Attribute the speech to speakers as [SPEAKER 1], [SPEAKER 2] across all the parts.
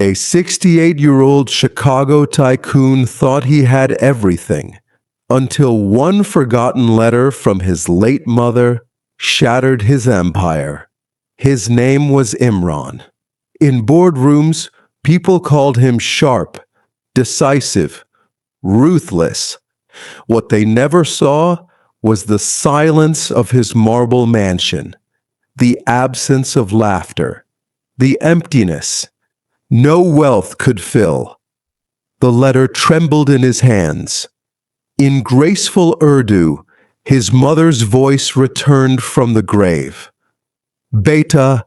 [SPEAKER 1] A 68-year-old Chicago tycoon thought he had everything, until one forgotten letter from his late mother shattered his empire. His name was Imran. In boardrooms, people called him sharp, decisive, ruthless. What they never saw was the silence of his marble mansion, the absence of laughter, the emptiness no wealth could fill. The letter trembled in his hands. In graceful Urdu, his mother's voice returned from the grave. Beta,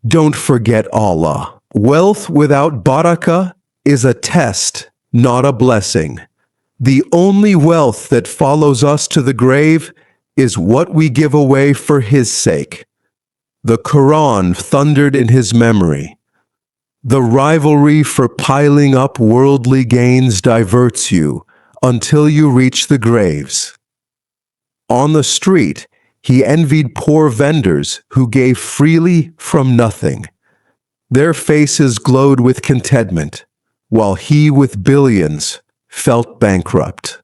[SPEAKER 1] don't forget Allah. Wealth without barakah is a test, not a blessing. The only wealth that follows us to the grave is what we give away for His sake. The Quran thundered in his memory. The rivalry for piling up worldly gains diverts you until you reach the graves. On the street, he envied poor vendors who gave freely from nothing. Their faces glowed with contentment, while he with billions felt bankrupt.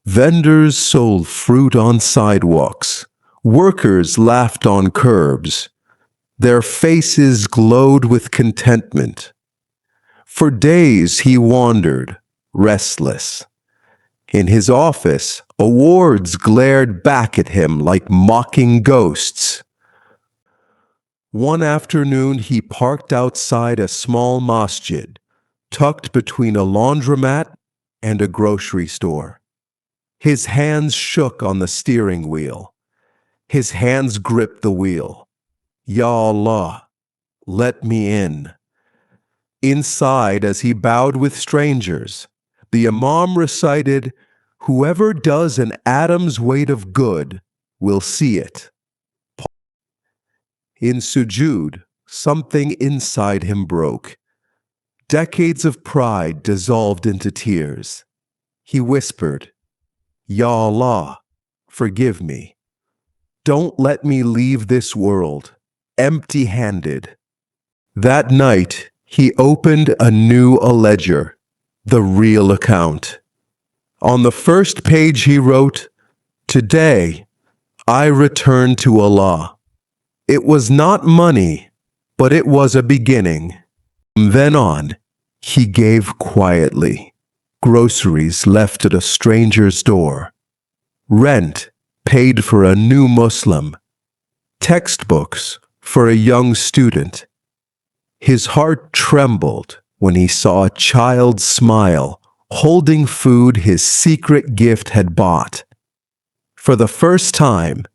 [SPEAKER 1] Vendors sold fruit on sidewalks. Workers laughed on curbs. Their faces glowed with contentment. For days he wandered, restless. In his office, awards glared back at him like mocking ghosts. One afternoon he parked outside a small masjid, tucked between a laundromat and a grocery store. His hands shook on the steering wheel. His hands gripped the wheel. Ya Allah, let me in. Inside, as he bowed with strangers, the Imam recited, "Whoever does an atom's weight of good will see it." In sujood, something inside him broke. Decades of pride dissolved into tears. He whispered, Ya Allah, forgive me. Don't let me leave this world empty-handed. That night, he opened a new ledger, the real account. On the first page he wrote, "Today, I return to Allah." It was not money, but it was a beginning. From then on, he gave quietly. Groceries left at a stranger's door. Rent paid for a new Muslim. Textbooks for a young student. His heart trembled when he saw a child smile, holding food his secret gift had bought. For the first time,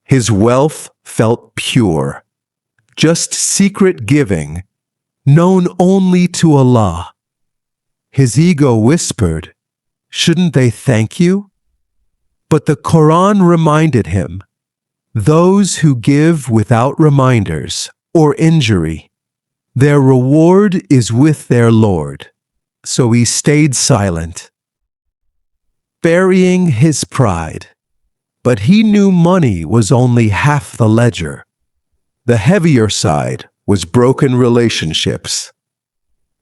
[SPEAKER 1] his wealth felt pure, just secret giving, known only to Allah. His ego whispered, "Shouldn't they thank you?" But the Quran reminded him, those who give without reminders or injury, their reward is with their Lord. So he stayed silent, burying his pride. But he knew money was only half the ledger. The heavier side was broken relationships.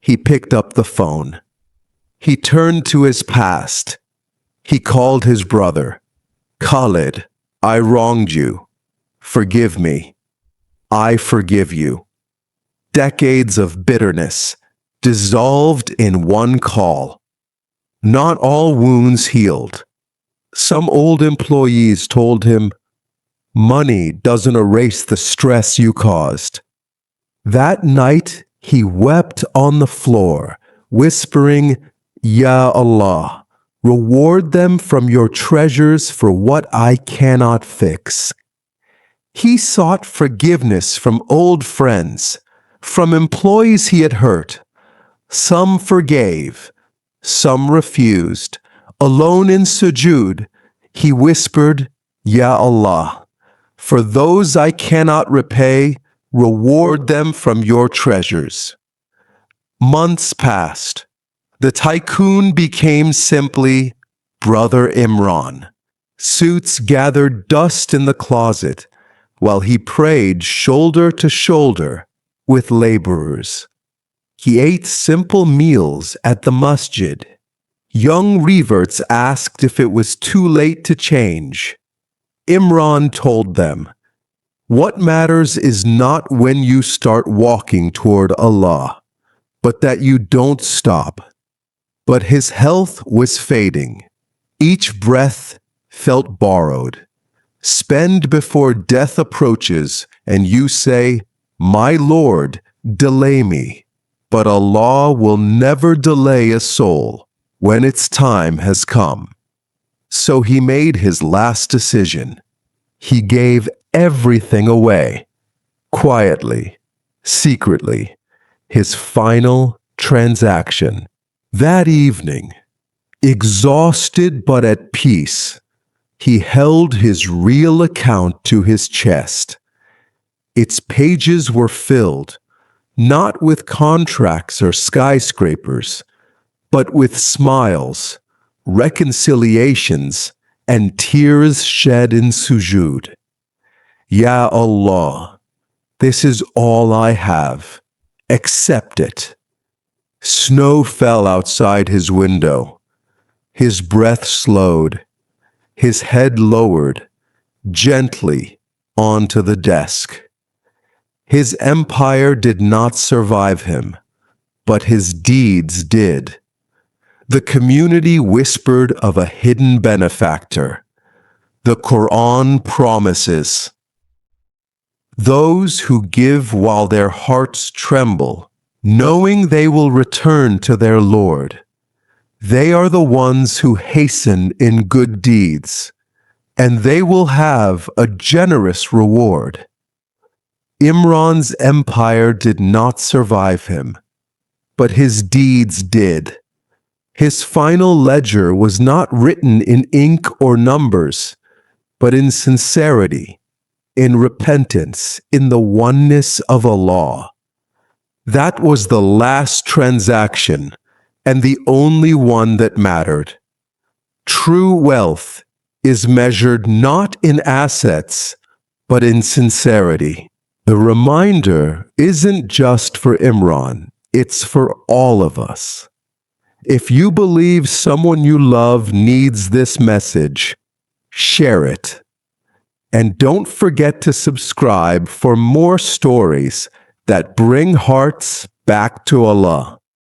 [SPEAKER 1] He picked up the phone. He turned to his past. He called his brother. "Khalid, I wronged you. Forgive me. I forgive you." Decades of bitterness dissolved in one call. Not all wounds healed. Some old employees told him, "Money doesn't erase the stress you caused." That night, he wept on the floor, whispering, "Ya Allah, reward them from your treasures for what I cannot fix." He sought forgiveness from old friends, from employees he had hurt. Some forgave, some refused. Alone in sujood, he whispered, "Ya Allah, for those I cannot repay, reward them from your treasures." Months passed. The tycoon became simply Brother Imran. Suits gathered dust in the closet, while he prayed shoulder to shoulder with laborers. He ate simple meals at the masjid. Young reverts asked if it was too late to change. Imran told them, "What matters is not when you start walking toward Allah, but that you don't stop." But his health was fading. Each breath felt borrowed. Spend before death approaches, and you say, "My Lord, delay me." But Allah will never delay a soul when its time has come. So he made his last decision. He gave everything away, quietly, secretly, his final transaction. That evening, exhausted but at peace, he held his real account to his chest. Its pages were filled, not with contracts or skyscrapers, but with smiles, reconciliations, and tears shed in sujood. Ya Allah, this is all I have. Accept it. Snow fell outside his window. His breath slowed. His head lowered, gently, onto the desk. His empire did not survive him, but his deeds did. The community whispered of a hidden benefactor. The Quran promises, "Those who give while their hearts tremble, knowing they will return to their Lord. They are the ones who hasten in good deeds, and they will have a generous reward." Imran's empire did not survive him, but his deeds did. His final ledger was not written in ink or numbers, but in sincerity, in repentance, in the oneness of Allah. That was the last transaction, and the only one that mattered. True wealth is measured not in assets, but in sincerity. The reminder isn't just for Imran, it's for all of us. If you believe someone you love needs this message, share it. And don't forget to subscribe for more stories that bring hearts back to Allah.